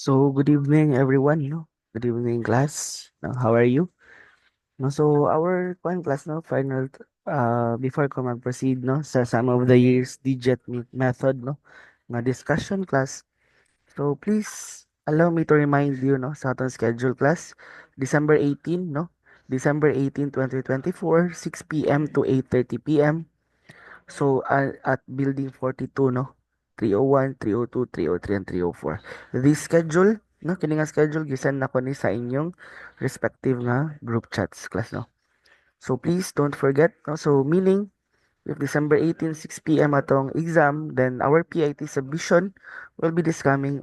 So, good evening, everyone. No? Good evening, class. No, how are you? No, so, our class, no, before ko mag-proceed, no, sa some of the years digit method, no, nga discussion class. So, please allow me to remind you, no, sa atong schedule class, December 18, no, December 18, 2024, 6 p.m. to 8:30 p.m. So, at Building 42, no? 301, 302, 303, and 304. This schedule, no? Kini nga schedule, gisend na ko ni sa inyong respective nga group chats, class, no? So, please don't forget, no? So, meaning, if December 18, 6 p.m. atong exam, then our PIT submission will be this coming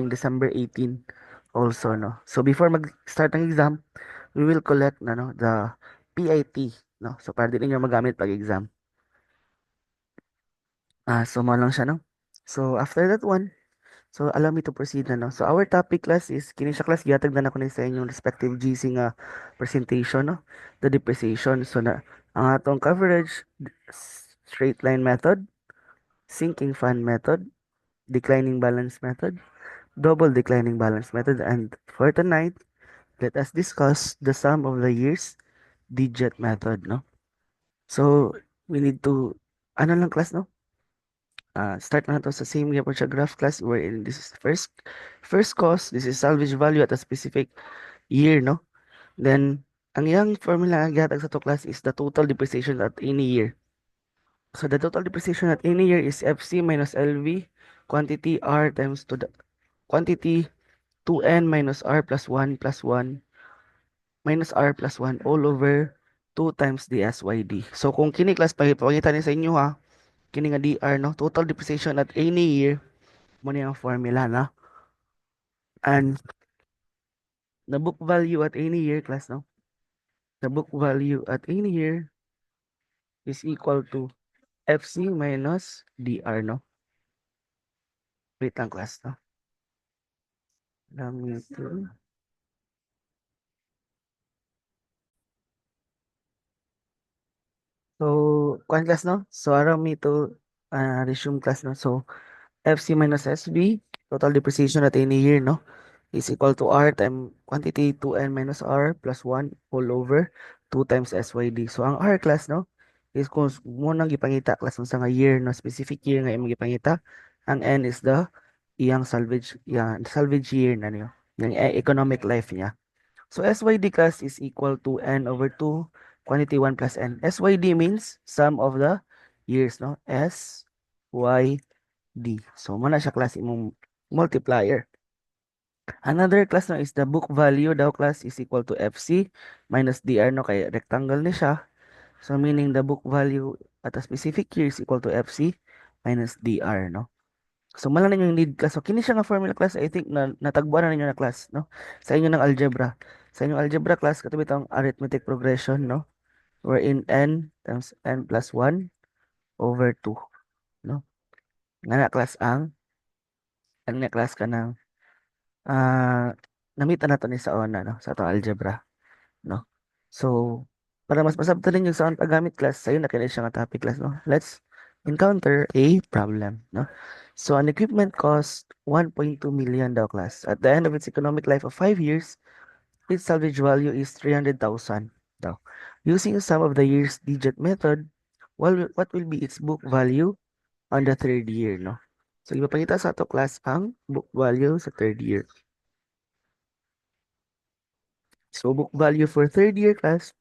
December 18 also, no? So, before mag-start ang exam, we will collect, no, the PIT, no? So, para din ninyo magamit pag-exam. So mo lang siya, no? So, after that one, so allow me to proceed na, no? So, our topic class is, kini siya class, gihatag na ako ni sa inyong respective GC nga presentation, no? The depreciation. So, ang atong coverage, straight line method, sinking fund method, declining balance method, double declining balance method, and for tonight, let us discuss the sum of the years digit method, no? So, we need to, ano lang class, no? Start na to sa same gyapon siya graph class wherein this is first cost, this is salvage value at a specific year, no? Then ang iyang formula nga gihatag sa to class is the total depreciation at any year. So the total depreciation at any year is FC minus LV quantity R times to the quantity 2N minus R plus 1 plus 1 minus R plus 1 all over 2 times the SYD. So kung kini class pagipakita ni sa inyo ha, kini nga DR, no? Total depreciation at any year mo na yung formula na. And the book value at any year, class, no? The book value at any year is equal to FC minus DR, no? Wait lang, class, no? Lang ito. So, kuan class, no? So, allow me to resume class, no? So, FC minus SB, total depreciation at any year, no? Is equal to R time quantity 2N minus R plus 1 all over 2 times SYD. So, ang R class, no? Is kung mo nang gipangita class sa nga year, no? Specific year nga imong gipangita. Ang N is the iyang salvage year na niyo. Yung economic life niya. So, SYD class is equal to N over 2 quantity 1 plus N. SYD means sum of the years, no? SYD. So, muna siya class imong multiplier. Another class, no, is the book value daw class is equal to FC minus DR, no, kay rectangle ni siya. So meaning the book value at a specific year is equal to FC minus DR, no. So mala ninyo yung lead class. So kini siya nga formula class, I think na natagbuan na ninyo na class, no. Sa inyo ng algebra. Sa inyong algebra class katabi tong arithmetic progression, no, wherein n times n plus 1 over 2, no. Nga na class ang na class ka ng ah namita na to ni sa ona, no, sa atong algebra, no? So, para mas masabtan ninyo sa paggamit class, sayo na kini siya nga topic class, no? Let's encounter a problem, no? So, an equipment cost 1.2 million daw class. At the end of its economic life of 5 years, its salvage value is 300,000 daw. Using some of the year's digit method, what will be its book value on the third year, no? So, ipapakita sa ato class ang book value sa third year. So, book value for third year class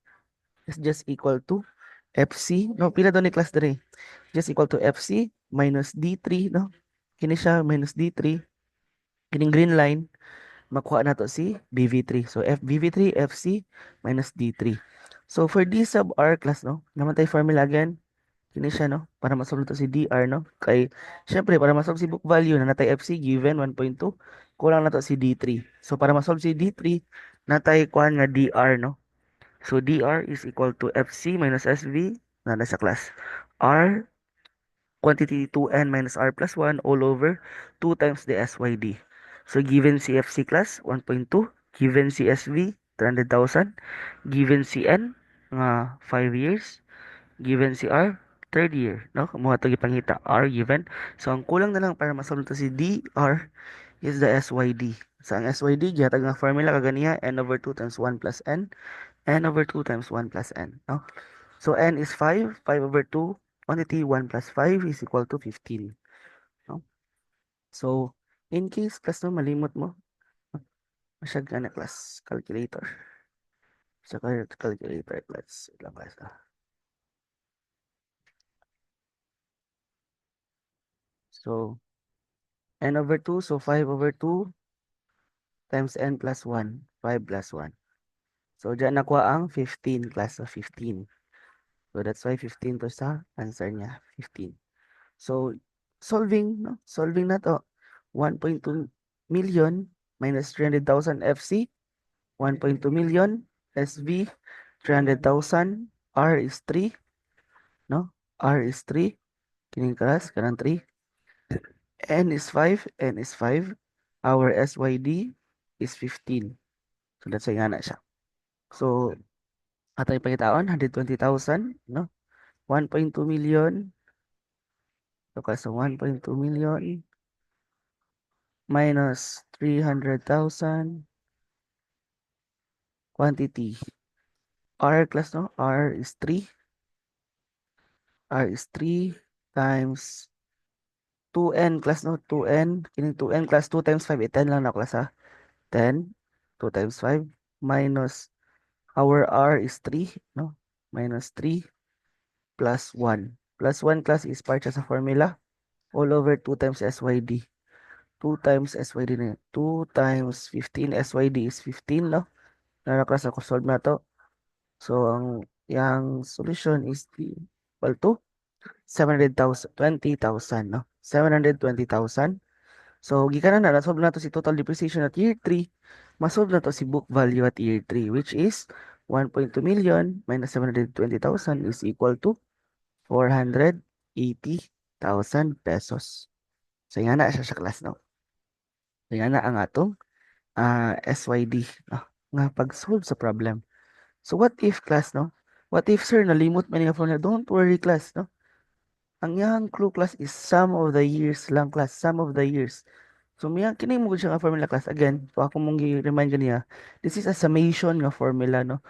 is just equal to FC, no, pila daw ni class dere. Just equal to FC minus D3, no? Kini siya minus D3. Kining green line, makuha na to si BV3. So, BV3, FC minus D3. So, for D sub R class, no? Naman tayo formula again. Kini siya, no? Para masolve to si DR, no? Kay, syempre, para masolve si book value na natay FC given 1.2, kulang na to si D3. So, para masolve si D3, natay kuhan nga DR, no? So, dr is equal to fc minus sv na nasa class. R, quantity 2n minus r plus 1 all over 2 times the SYD. So, given CFC class, 1.2. Given CSV, 300,000. Given CN, nga 5 years. Given CR, third year. No? Kumuha ito ipangita. R given. So, ang kulang na lang para masolve to si DR is the SYD. Sa ang SYD, gihatag nga formula kaganiya, n over 2 times 1 plus n over 2 times 1 plus n. No? So n is 5, 5 over 2, quantity 1 plus 5 is equal to 15. No? So, in case class no, malimot mo, masyag ka na class, calculator. Sa calculator class, wait lang class. So, n over 2, so 5 over 2 times n plus 1, 5 plus 1. So, dyan nakuha ang 15 class of 15. So, that's why 15 to sa answer niya, 15. So, solving, no? Solving na to. 1.2 million minus 300,000 FC, 1.2 million SV, 300,000, R is 3, no? R is 3, kining karas, kanang 3. N is 5, N is 5. Our SYD is 15. So, that's why nga na siya. So, atay pagkitaon, 120,000, no? 1.2 million, so kasi 1.2 million minus 300,000 quantity. R class, no? R is 3. R is 3 times 2n class, no? 2n. Kining 2n class 2 times 5. 10 lang na class, ha? 10. 2 times 5 minus our R is 3, no? Minus 3 plus 1. Plus 1 class is part siya sa formula. All over 2 times SYD. 2 times SYD na yun. 2 times 15 SYD is 15, no? Nara class ako solve na to. So, yung solution is equal to 700,000, 20,000, no? 720,000. So, gikan na solve na to si total depreciation at year 3. Masolve na to si book value at year 3, which is 1.2 million minus 720,000 is equal to 480,000 pesos. So, yan na siya sa class, no? So, yan na ang atong SYD, no? Nga pag-solve sa problem. So, what if class, no? What if, sir, nalimot man nga formula? Don't worry, class, no? Ang yang clue class is sum of the years lang class, sum of the years. So may kini mo siya nga formula class again. So ako mong gi-remind kaniya. This is a summation nga formula no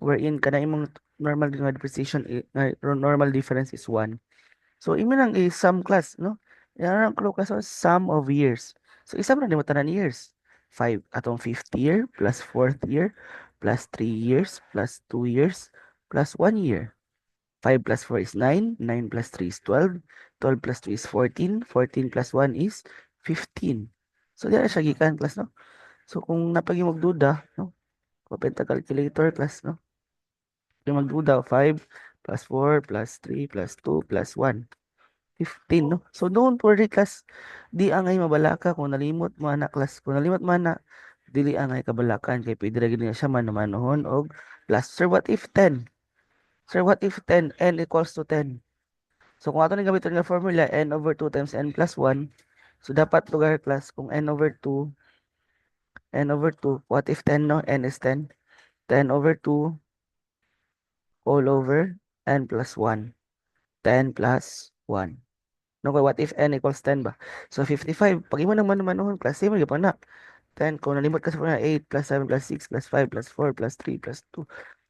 wherein kana imong normal nga depreciation normal difference is 1. So imo nang i-sum class no. Yan ang clue class so, sum of years. So isa man nimo tanan years. 5 atong 5th year plus 4th year plus 3 years plus 2 years plus 1 year. 5 plus 4 is 9. 9 plus 3 is 12. 12 plus 2 is 14. 14 plus 1 is 15. So, di na siya gikan, class, no? So, kung napagi magduda, no? Open ta calculator, class, no? Kung magduda, 5 plus 4 plus 3 plus 2 plus 1. 15, no? So, don't worry, class. Di angay mabalaka kung nalimot mo na, class. Kung nalimot mo na, dili angay kabalakan. Kaya pwede rin niya siya manumanuhon og plus. Sir, what if 10? Sir, what if 10? N equals to 10. So, kung ato ni gamiton nga formula, n over 2 times n plus 1. So, dapat lugar class, kung n over 2, what if 10, no? N is 10. 10 over 2, all over n plus 1. 10 plus 1. No, what if n equals 10 ba? So, 55. Pag imo naman manuhon, class, same pa na. 10, kung nalimot ka sa formula, 8 plus 7 plus 6 plus 5 plus 4 plus 3 plus 2.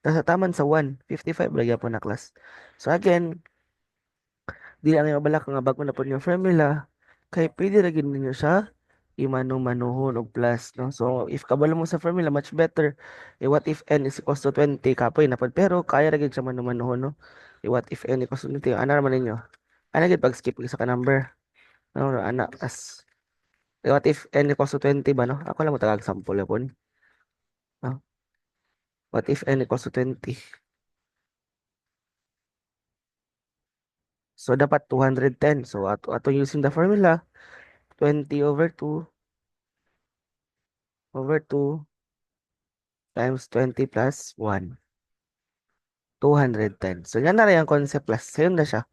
Tapos taman sa 1, 55, lagyan po na class. So, again, di lang yung balak nga bago na po yung formula kay pwede ra gid ninyo siya imano-manuhon og plus no so if kabalo mo sa formula much better what if n is equals to 20 kapoy na pod pero kaya ra gid siya mano-manuhon no what if n equals to 20 ana ra man ninyo ana gid pag skip sa ka number no ana as what if n equals to 20 ba no ako lang mo tagag sample yapon no what if n equals to 20 so dapat 210 so ato using the formula 20 over 2 over 2 times 20 plus 1, 210. So, yan na rin ang concept plus. Same na siya.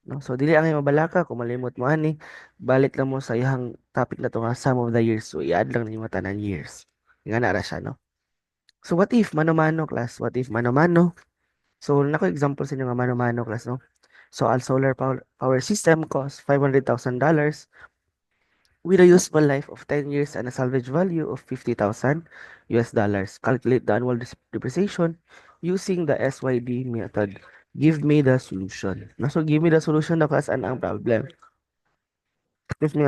No? So, dili ang mabalaka kung malimot mo ani. Balik lang mo sa iyang topic na to nga sum of the years. So, i-add lang ninyo tanan years. Nga na ra siya, no? So, what if mano-mano class? What if mano-mano? So, nako example sa inyo nga mano-mano class, no? So, our solar power system costs $500,000. with a useful life of 10 years and a salvage value of 50,000 US dollars. Calculate the annual depreciation using the SYD method. Give me the solution. No, so give me the solution na class ang problem. Excuse me.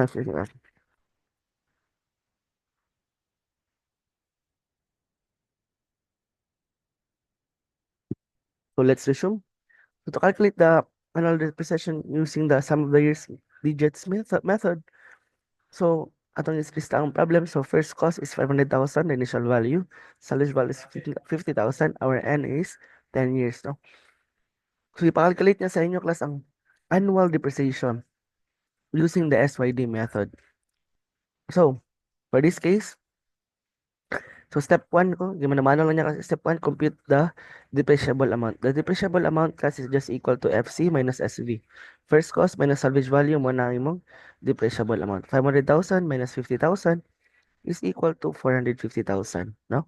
So let's resume. So to calculate the annual depreciation using the sum of the years digits method. So atong islista ang problem. So first cost is 500,000, the initial value. Salvage value is 50,000. Our N is 10 years. No? So ipacalculate niya sa inyo class ang annual depreciation using the SYD method. So for this case, so step 1 ko, gimana-mano lang niya kasi step 1, compute the depreciable amount. The depreciable amount kasi is just equal to FC minus SV. First cost minus salvage value mo na ang imong depreciable amount. 500,000 minus 50,000 is equal to 450,000, no?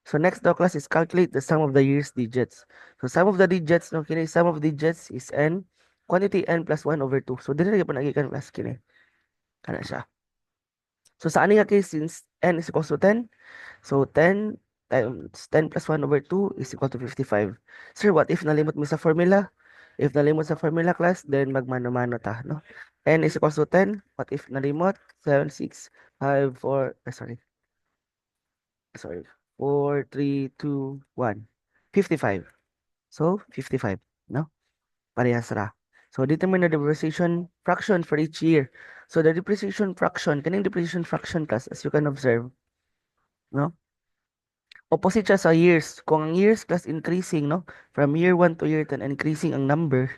So next daw class is calculate the sum of the year's digits. So sum of the digits, no, kini sum of digits is n, quantity n plus 1 over 2. So dili na gyud nagikan class kini. Kana siya. So sa ani nga case, since n is equal to 10, so 10 times 10 plus 1 over 2 is equal to 55. Sir, what if nalimot mo sa formula? If nalimot sa formula class, then magmano-mano ta, no? N is equal to 10. What if nalimot? 7, 6, 5, 4, sorry, 4, 3, 2, 1. 55. So, 55, no? Parehas ra. So, determine the depreciation fraction for each year. So, the depreciation fraction, kaning depreciation fraction class, as you can observe, no? Opposite siya sa years. Kung ang years class increasing, no? From year 1 to year 10, increasing ang number.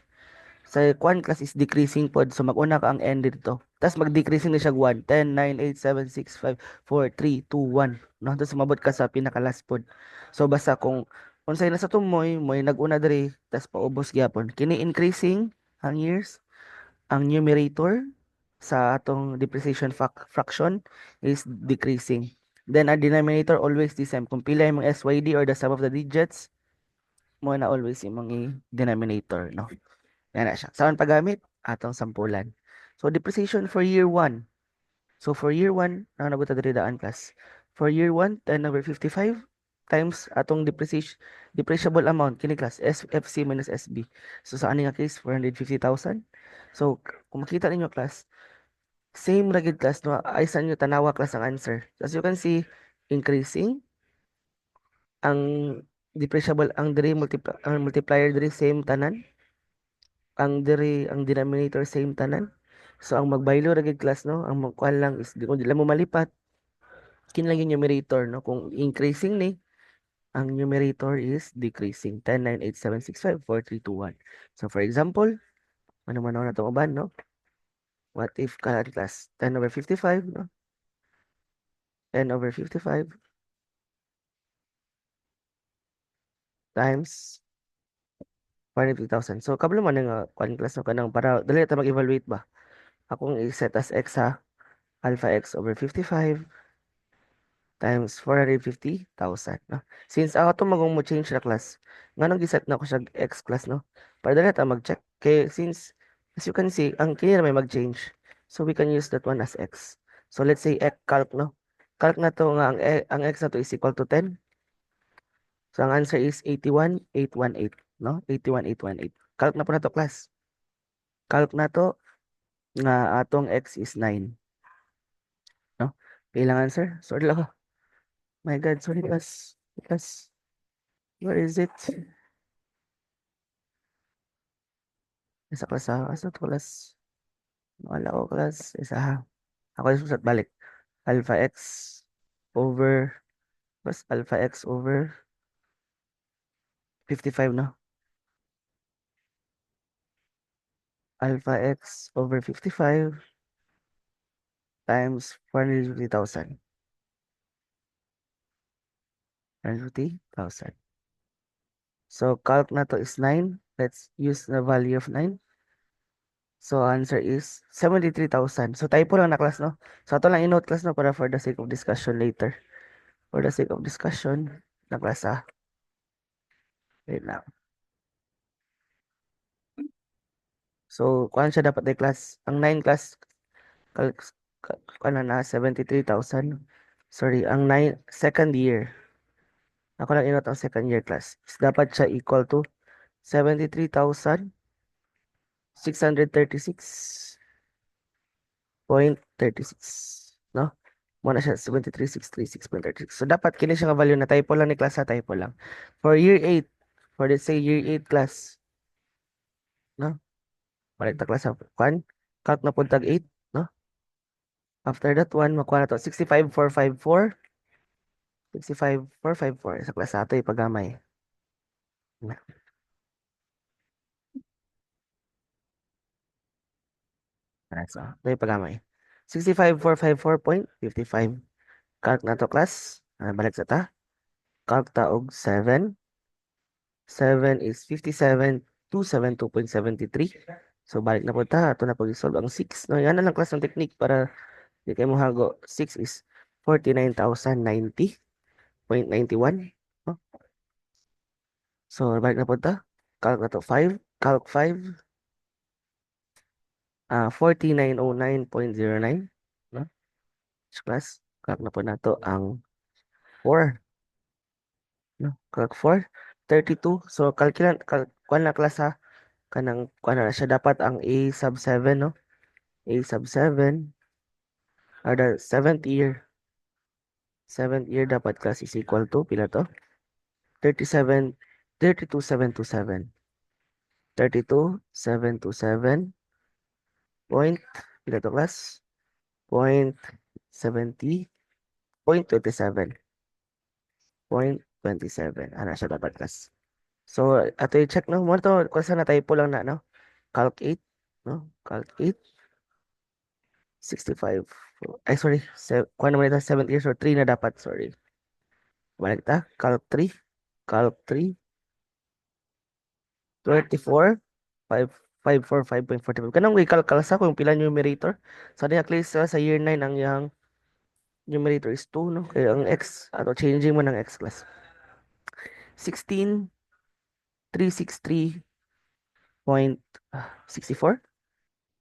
Sa kwan class is decreasing pod. So, mag-una ka ang end dito. Tapos, mag-decreasing na siya 1, 10, 9, 8, 7, 6, 5, 4, 3, 2, 1. No? Tapos, sumabot ka sa pinaka-last pod. So, basta kung unsay na sa tumoy, mo'y nag-una diri, tapos paubos gyapon. Kini increasing ang years, ang numerator sa atong depreciation fraction is decreasing. Then, ang denominator always the same. Kung pila yung SYD or the sum of the digits, mo na always yung mga denominator, no? Yan na siya. Saan paggamit? Atong sampulan. So, depreciation for year 1. So, for year 1, ang nabuta diri daan class. For year 1, 10 over 55 times atong depreciable amount. Kini class, SFC minus SB. So, sa aning nga case, 450,000. So, kung makita ninyo class, same ragid class, no? Ay sa inyo tanawa class ang answer. So, as you can see, increasing ang depreciable, ang diri ang multiplier diri same tanan, ang diri ang denominator same tanan. So ang magbaylo ra gid class, no, ang magkuan lang is kung dila mo malipat kin lang yung numerator, no, kung increasing ni ang numerator is decreasing. 10, 9, 8, 7, 6, 5, 4, 3, 2, 1. So for example, ano na to uban, no, what if ka class 10 over 55, no, 10 over 55 times 450,000. So kabalo man nga kuan class, no, kanang para dali ta mag-evaluate ba. Akong i-set as x ha, alpha x over 55 times 450,000, no? Since ako to magong mo change na class, nganong giset na ko siya x class, no? Para dali ta mag-check. Kay since, as you can see, ang kini na may mag-change. So we can use that one as x. So let's say x calc, no? Calc na to nga ang x na to is equal to 10. So ang answer is 81,818, no? 81,818. Calc na po na to class. Calc na to nga atong x is 9, no? Ilang answer? Sorry lang ako. My God, sorry class. Class. Where is it? Isa class ha. Asa to class? Wala ko class. Isa ha. Ako yung susat balik. Alpha x over, plus alpha x over 55, no? Alpha x over 55 times 450,000. 450,000. So, calc na to is 9. Let's use the value of 9. So, answer is 73,000. So, typo lang na class, no? So, ito lang in-note class, no? Para for the sake of discussion later. For the sake of discussion, na class, ah. Wait lang. So, kuan siya dapat ay class. Ang 9 class, calc, Ano na 73,000. Sorry, ang second year. Ako lang inot ang second year class. Is dapat siya equal to 73,636.36. No? Muna siya 73,636.36. So dapat kini siya nga value na typo lang ni class sa typo lang. For year 8, for let's say year 8 class, no? Balik ta class sa kwan. Calc na puntag 8, no? After that one, makuha na to 65,454. 65,454 sa class ato ipagamay. So, ito ipagamay. 65,454.55. Calc na to class. Balik sa ta. Calc ta og 7. 7 is 57,272.73. So, balik na po ta. Ito na pag-solve ang 6. No, yan na lang class ng technique para di kayo mahago. 6 is 49,090.91. No? So, balik na po ta. Calc na to 5. Calc 5. 4909.09. No? Class. Calc na po na to ang 4. No? Calc 4. 32. So, kuan na class ha. Kuan na siya dapat ang A sub 7, no? A sub 7 or the 7th year. 7th year dapat class is equal to pila to? 37 32,727. 32,727 point pila to class? Point 70 point 27. Point 27. Ano siya dapat class? So, ato i-check no. Mo to kung saan na typo lang na no. Calc 8, no? Calc 8 65. Ay, sorry. Kuha naman ito, 7 years or 3 na dapat. Sorry. Balik ta. Calc 3. Calc 3. 24. 5, 545.45. Kanang way kalkal sa kung pila numerator. So, di at least sa year 9 ang yung numerator is 2, no? Kaya ang x, ato changing mo ng x class. 16,363.64.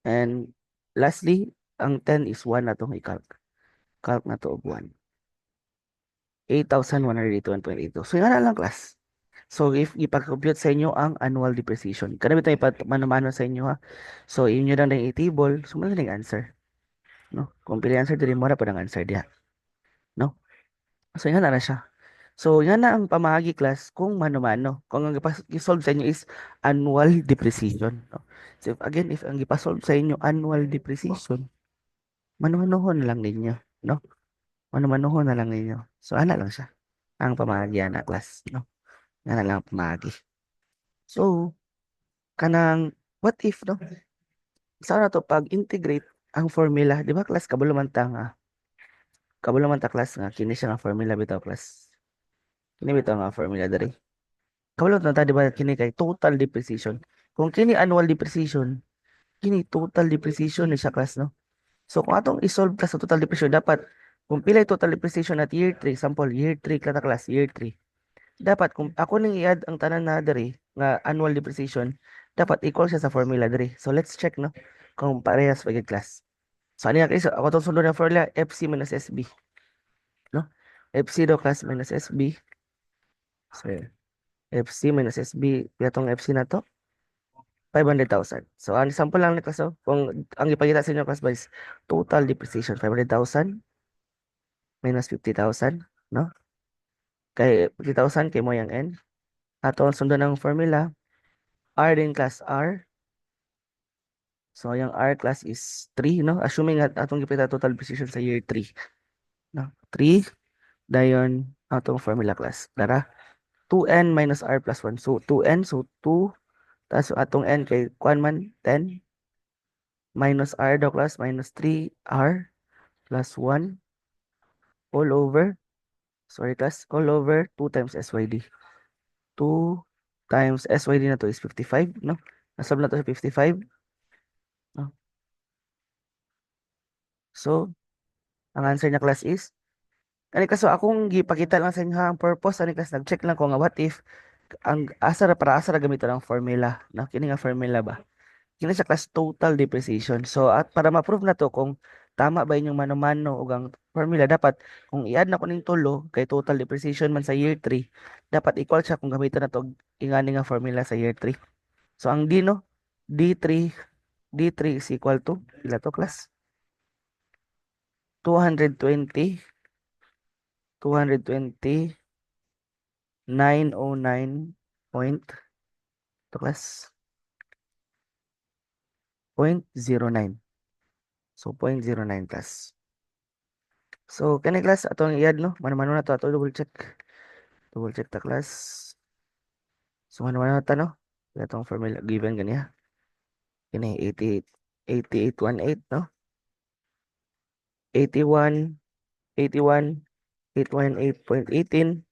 And lastly, ang 10 is 1 na itong i-calc. Calc na to of 1. 8,181.82. So, yan na lang class. So, if ipag-compute sa inyo ang annual depreciation, kanami ito ipamano-mano sa inyo ha. So, inyo lang na i-table, sumunod na yung answer. No? Kung pili answer, dili mo na po ng answer diya. No? So, yan na siya. So, yan na ang pamahagi class kung mano-mano. Kung ang isolve sa inyo is annual depreciation. No? So, again, if ang ipasolve sa inyo annual depreciation, mano-manohon na lang ninyo. No? Mano-manohon na lang ninyo. So, ana lang siya. Ang pamahagi na class. No? Yan na lang ang pamahagi. So, kanang what if no? Sana to pag integrate ang formula, di ba class kabalo man ta class nga kini siya nga formula bitaw class. Kini bitaw nga formula diri. Kabalo na ta di ba kini kay total depreciation. Kung kini annual depreciation, kini total depreciation ni siya class no. So kung atong isolve class sa total depreciation dapat kung pila total depreciation at year 3, example year 3 klata class year 3. Dapat kung ako nang i-add ang tanan na diri nga annual depreciation, dapat equal siya sa formula diri. So let's check no kung parehas pagid class. So ano yung ako itong sunod na formula FC minus SB. No? FC daw class minus SB. So FC minus SB, itong FC na to 500,000. So ang example lang ni class kung ang ipakita sa inyo class is total depreciation 500,000 minus 50,000, no? Kay 50,000 kay mo yung N. Ato ang sundan ng formula R din class R. So, yung R class is 3, no? Assuming at atong gipita total precision sa year 3. No? 3, dayon atong formula class. Dara, 2n minus R plus 1. So, 2n, so 2, tapos atong n kay kuan man, 10, minus R daw class, minus 3R plus 1, all over, sorry class, all over 2 times SYD. 2 times SYD na to is 55, no? Nasab na to sa 55. No? So, ang answer niya class is ani kaso akong gipakita lang sa inyo ang purpose ani kas nag-check lang ko nga what if ang asa ra gamiton ang formula na kini nga formula ba kini sa class total depreciation so at para ma-prove na to kung Tama ba inyong mano-mano ug ang formula dapat kung i-add na ko ning tulo kay total depreciation man sa year 3, dapat equal siya kung gamiton na to og ingani nga formula sa year 3. So ang D no, D3 D3 is equal to pila to class? 220 220 909 point to class point 09. So 0.09 class. So kani class atong i-add no, mano-mano na to ato double check. Double check ta class. So mano-mano na ta no. Itong formula given ganiya. Kini 88 8818 no. 81 81 818.18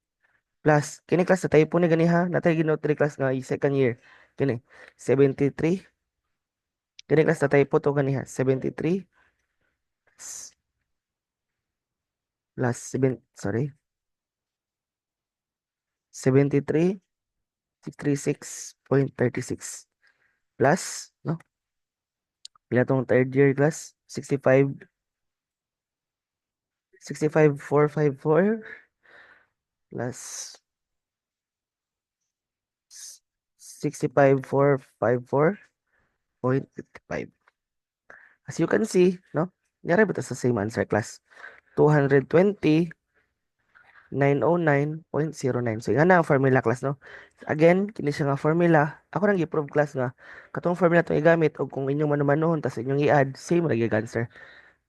plus kini class na typo ni ganiha natay ginote 3 class nga second year kini 73 kini class na typo to ganiha 73 plus 7 sorry 73 636.36 plus no pila tong third year class 65 plus 65454.55. As you can see, no? Nyari ba ito sa same answer class? 220 909.09. So, yan na ang formula class, no? Again, kini siya nga formula. Ako nang i-prove class nga. Katong formula itong igamit o kung inyong manumanuhon, tas inyong i-add, same lagi ang answer.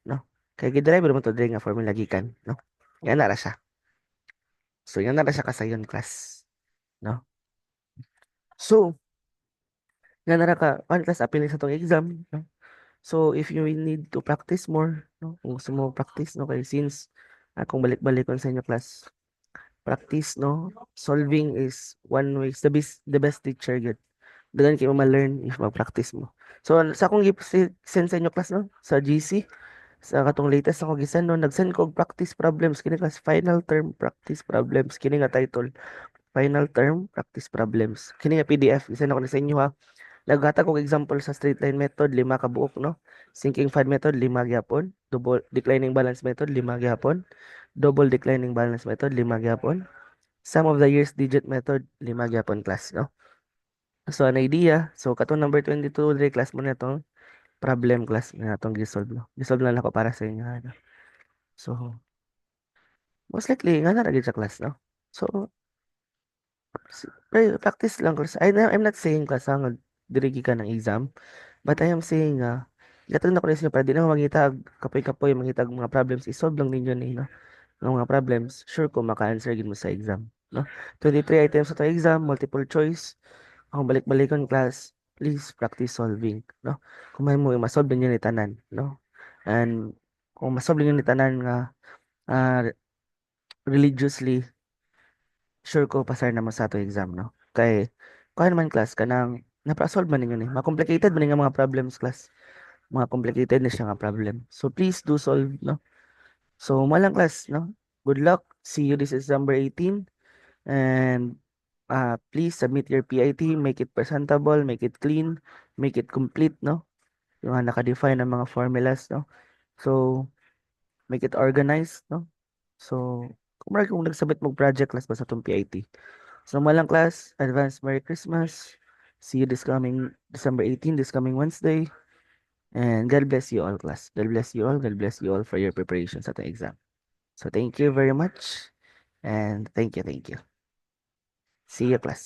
No? Kaya gidrive naman to diri nga formula gikan, no? Yan na ra siya. So, yan na ra siya kasayon class. No? So, yan na ra ka, one class appeal sa itong exam, no? So, if you will need to practice more, no? Kung gusto mo practice, no? Kaya since akong balik-balikon sa inyo class, practice, no? Solving is one way, is the best teacher good. Dagan kayo ma-learn if mag-practice mo. So, sa akong send sa inyo class, no? Sa GC, sa katong latest ako gisan, no? Nag-send ko og practice problems. Kini class, final term practice problems. Kini nga title, final term practice problems. Kini nga PDF, isend ako na sa inyo ha. Naghatag og example sa straight line method, 5 ka buok, no? Sinking fad method, 5 gyapon. Double declining balance method, 5 gyapon. Double declining balance method, 5 gyapon. Sum of the years digit method, 5 gyapon class, no? So, an idea. So, katong number 22, dre class mo na itong problem class na itong gisolve, no? Gisolve lang ako para sa inyo, ano? So, most likely, nga na sa class, no? So, practice lang class. I'm not saying class, nga dirigi ka ng exam. But I am saying, gatag na ko niya para di na mangitag, kapoy-kapoy, mangitag mga problems, isolve lang ninyo ni, no? Ng mga problems, sure ko maka-answer gid mo sa exam, no? 23 items sa to exam, multiple choice. Kung balik-balikon class, please practice solving, no? Kung may mo masolve ninyo ni tanan, no? And kung masolve ninyo ni tanan nga ah, religiously, sure ko pasar naman sa ato exam, no? Kay kung naman class kanang napa-solve man ninyo ni, ma-complicated man nga mga problems class. Mga complicated na siya nga problem. So please do solve, no? So malang class, no? Good luck. See you this is December 18 and please submit your PIT, make it presentable, make it clean, make it complete, no? Yung naka-define ng mga formulas, no? So make it organized, no? So kung nagsabit mo project class ba sa itong PIT. So malang class, advance Merry Christmas. See you this coming December 18, this coming Wednesday. And God bless you all, class. God bless you all. God bless you all for your preparations at the exam. So thank you very much. And thank you, thank you. See you, class.